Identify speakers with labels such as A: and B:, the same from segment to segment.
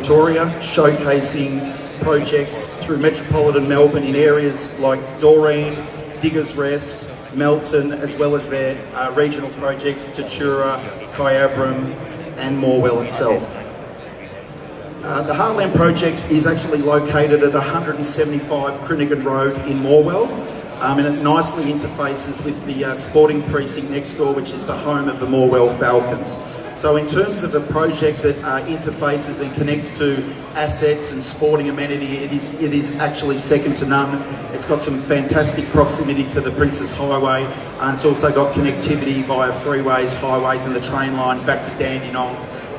A: Victoria, showcasing projects through metropolitan Melbourne in areas like Doreen, Diggers Rest, Melton, as well as their regional projects, Tatura, Kyabram and Morwell itself. The Heartland project is actually located at 175 Crinigan Road in Morwell, and it nicely interfaces with the sporting precinct next door, which is the home of the Morwell Falcons. So in terms of a project that interfaces and connects to assets and sporting amenity, it is actually second to none. It's got some fantastic proximity to the Princes Highway, and it's also got connectivity via freeways, highways and the train line back to Dandenong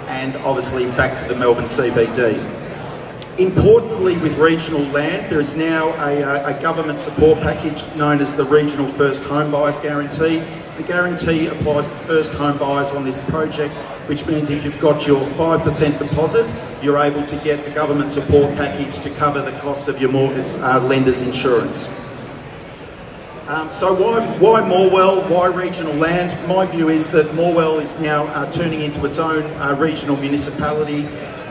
A: and obviously back to the Melbourne CBD. Importantly, with regional land, there is now a government support package known as the Regional First Home Buyers Guarantee. The guarantee applies to first home buyers on this project, which means if you've got your 5% deposit, you're able to get the government support package to cover the cost of your mortgage lender's insurance. So why Morwell? Why regional land? My view is that Morwell is now turning into its own regional municipality.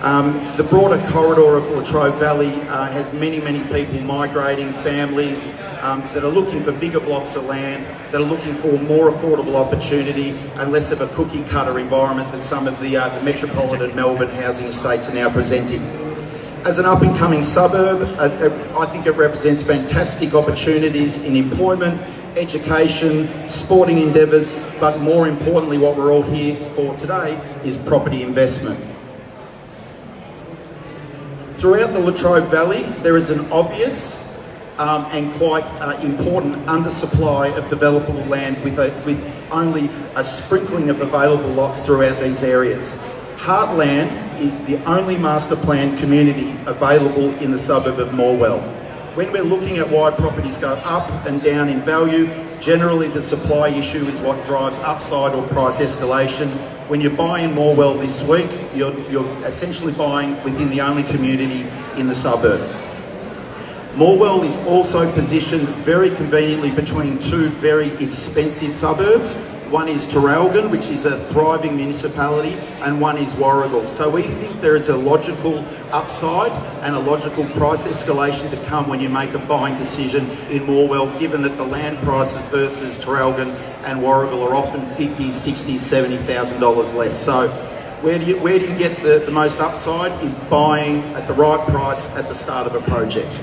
A: The broader corridor of the Latrobe Valley has many people migrating, families that are looking for bigger blocks of land, that are looking for more affordable opportunity and less of a cookie cutter environment that some of the metropolitan Melbourne housing estates are now presenting. As an up-and-coming suburb, I think it represents fantastic opportunities in employment, education, sporting endeavours, but more importantly what we're all here for today is property investment. Throughout the Latrobe Valley, there is an obvious and quite important undersupply of developable land with only a sprinkling of available lots throughout these areas. Heartland is the only master planned community available in the suburb of Morwell. When we're looking at why properties go up and down in value, generally the supply issue is what drives upside or price escalation. When you're buying Morwell this week, you're essentially buying within the only community in the suburb. Morwell is also positioned very conveniently between two very expensive suburbs. One is Terralgan, which is a thriving municipality, and one is Warragul. So we think there is a logical upside and a logical price escalation to come when you make a buying decision in Morwell, given that the land prices versus Terralgan and Warragul are often $50,000, $60,000, $70,000 less. So where do you get the most upside is buying at the right price at the start of a project.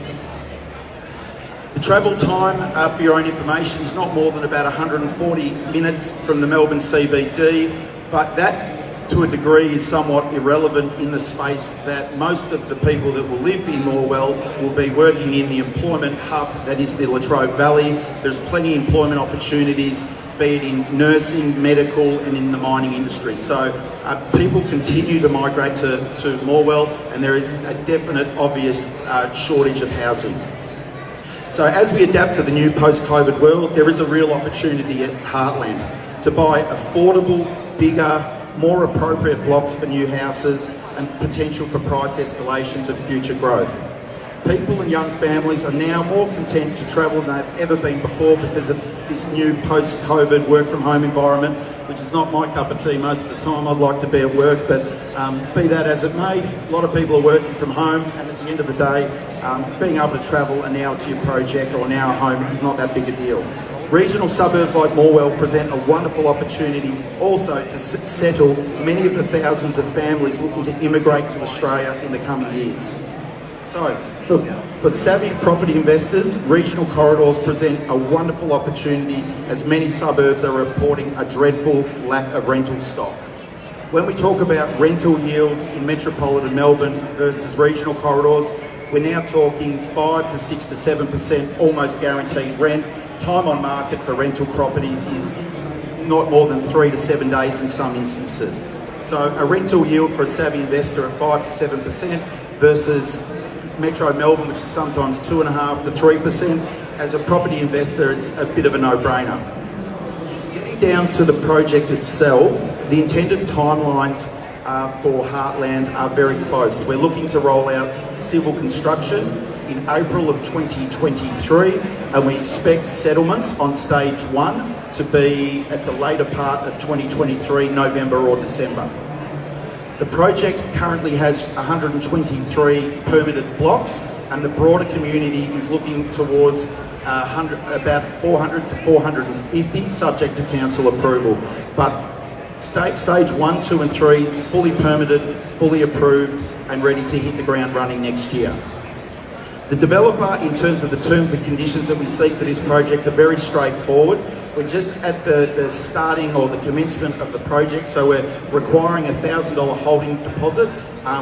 A: The travel time, for your own information, is not more than about 140 minutes from the Melbourne CBD, but that, to a degree, is somewhat irrelevant in the space that most of the people that will live in Morwell will be working in the employment hub that is the Latrobe Valley. There's plenty of employment opportunities, be it in nursing, medical and in the mining industry. So people continue to migrate to Morwell, and there is a definite, obvious shortage of housing. So as we adapt to the new post-COVID world, there is a real opportunity at Heartland to buy affordable, bigger, more appropriate blocks for new houses and potential for price escalations and future growth. People and young families are now more content to travel than they've ever been before because of this new post-COVID work-from-home environment, which is not my cup of tea most of the time. I'd like to be at work, but be that as it may, a lot of people are working from home, and at the end of the day, being able to travel an hour to your project or an hour home is not that big a deal. Regional suburbs like Morwell present a wonderful opportunity also to settle many of the thousands of families looking to immigrate to Australia in the coming years. So, for savvy property investors, regional corridors present a wonderful opportunity as many suburbs are reporting a dreadful lack of rental stock. When we talk about rental yields in metropolitan Melbourne versus regional corridors, we're now talking 5 to 6 to 7% almost guaranteed rent. Time on market for rental properties is not more than 3 to 7 days in some instances. So a rental yield for a savvy investor of 5 to 7% versus Metro Melbourne, which is sometimes 2.5 to 3%. As a property investor, it's a bit of a no-brainer. Getting down to the project itself, the intended timelines for Heartland are very close. We're looking to roll out civil construction in April of 2023, and we expect settlements on stage 1 to be at the later part of 2023, November or December. The project currently has 123 permitted blocks, and the broader community is looking towards about 400 to 450, subject to council approval. But stage 1, 2 and 3 is fully permitted, fully approved and ready to hit the ground running next year. The developer, in terms of the terms and conditions that we seek for this project, are very straightforward. We're just at the starting or the commencement of the project, so we're requiring a $1,000 holding deposit.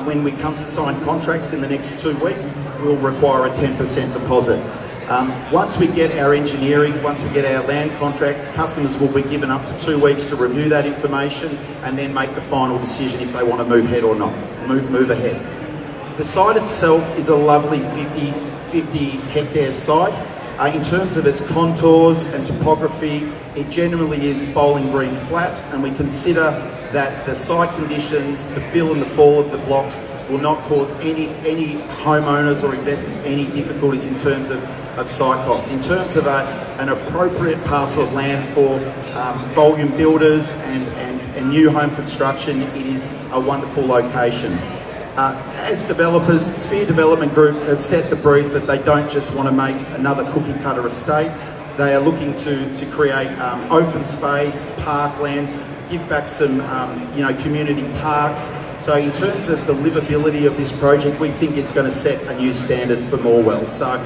A: When we come to sign contracts in the next 2 weeks, we'll require a 10% deposit. Once we get our engineering, once we get our land contracts, customers will be given up to 2 weeks to review that information and then make the final decision if they want to move ahead or not. Move ahead. The site itself is a lovely 50 hectare site. In terms of its contours and topography, it generally is Bowling Green flat, and we consider that the site conditions, the fill and the fall of the blocks will not cause any homeowners or investors any difficulties in terms of site costs. In terms of an appropriate parcel of land for volume builders and new home construction, it is a wonderful location. As developers, Sphere Development Group have set the brief that they don't just want to make another cookie cutter estate. They are looking to create open space, parklands, give back some community parks. So in terms of the livability of this project, we think it's going to set a new standard for Morwell. So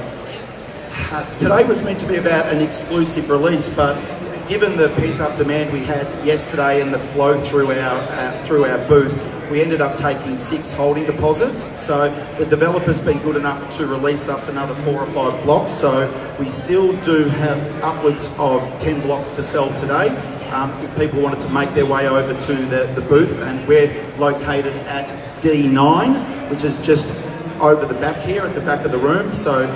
A: today was meant to be about an exclusive release, but given the pent-up demand we had yesterday and the flow through our booth, we ended up taking 6 holding deposits. So the developer's been good enough to release us another 4 or 5 blocks. So we still do have upwards of 10 blocks to sell today. If people wanted to make their way over to the booth, and we're located at D9, which is just over the back here, at the back of the room. So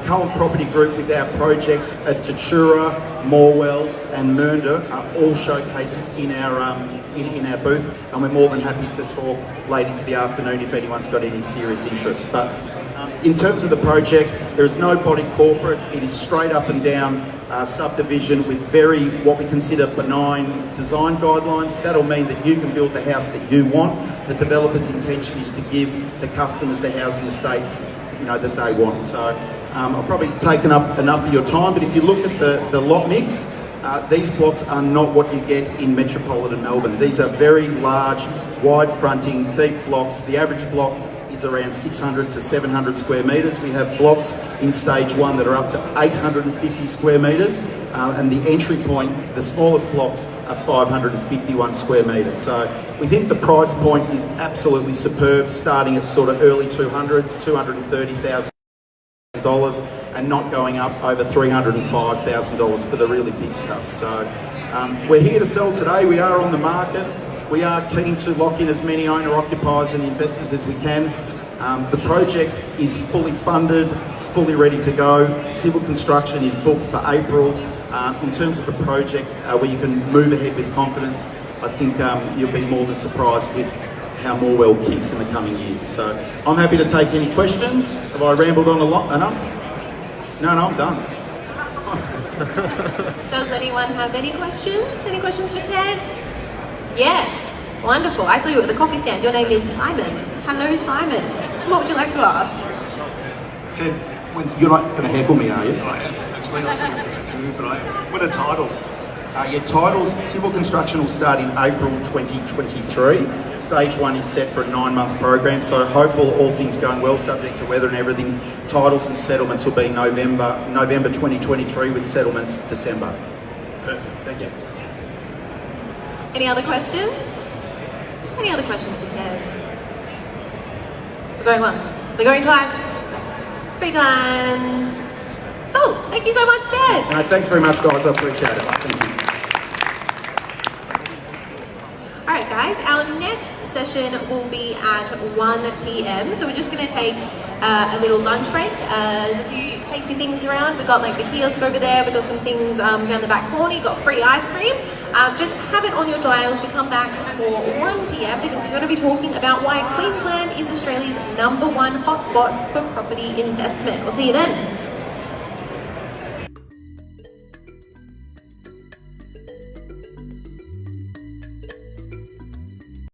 A: Cullen Property Group with our projects at Tatura, Morwell and Mernda are all showcased in our booth, and we're more than happy to talk late into the afternoon if anyone's got any serious interest. But in terms of the project, there is no body corporate. It is straight up and down subdivision with very, what we consider, benign design guidelines. That'll mean that you can build the house that you want. The developer's intention is to give the customers the housing estate that they want. So I've probably taken up enough of your time, but if you look at the lot mix, these blocks are not what you get in metropolitan Melbourne. These are very large, wide fronting, deep blocks. The average block is around 600 to 700 square metres. We have blocks in stage 1 that are up to 850 square metres, and the entry point, the smallest blocks, are 551 square metres. So we think the price point is absolutely superb, starting at sort of early 200s, $230,000, and not going up over $305,000 for the really big stuff. So we're here to sell today. We are on the market. We are keen to lock in as many owner-occupiers and investors as we can. The project is fully funded, fully ready to go. Civil construction is booked for April. In terms of a project where you can move ahead with confidence, I think you'll be more than surprised with how Morwell kicks in the coming years. So I'm happy to take any questions. Have I rambled on enough? No, I'm done.
B: Does anyone have any questions? Any questions for Ted? Yes, wonderful. I saw you at the coffee stand. Your name is Simon. Hello, Simon. What would you like to ask?
A: Ted, you're not going to heckle me, are you?
C: I am. Actually, I said but I am. What are titles?
A: Your titles, civil construction will start in April 2023. Stage 1 is set for a 9-month program, so hopeful, all things going well, subject to weather and everything, titles and settlements will be November 2023 with settlements December.
C: Perfect, thank you.
B: Any other questions? Any other questions for Ted? We're going once. We're going twice. 3 times. So, thank you so much, Ted.
A: No, thanks very much, guys. I appreciate it. Thank you.
B: Alright guys, our next session will be at 1 p.m. So we're just going to take a little lunch break. There's a few tasty things around. We've got like the kiosk over there. We've got some things down the back corner. You've got free ice cream. Just have it on your dials to come back for 1 p.m. because we're going to be talking about why Queensland is Australia's #1 hotspot for property investment. We'll see you then.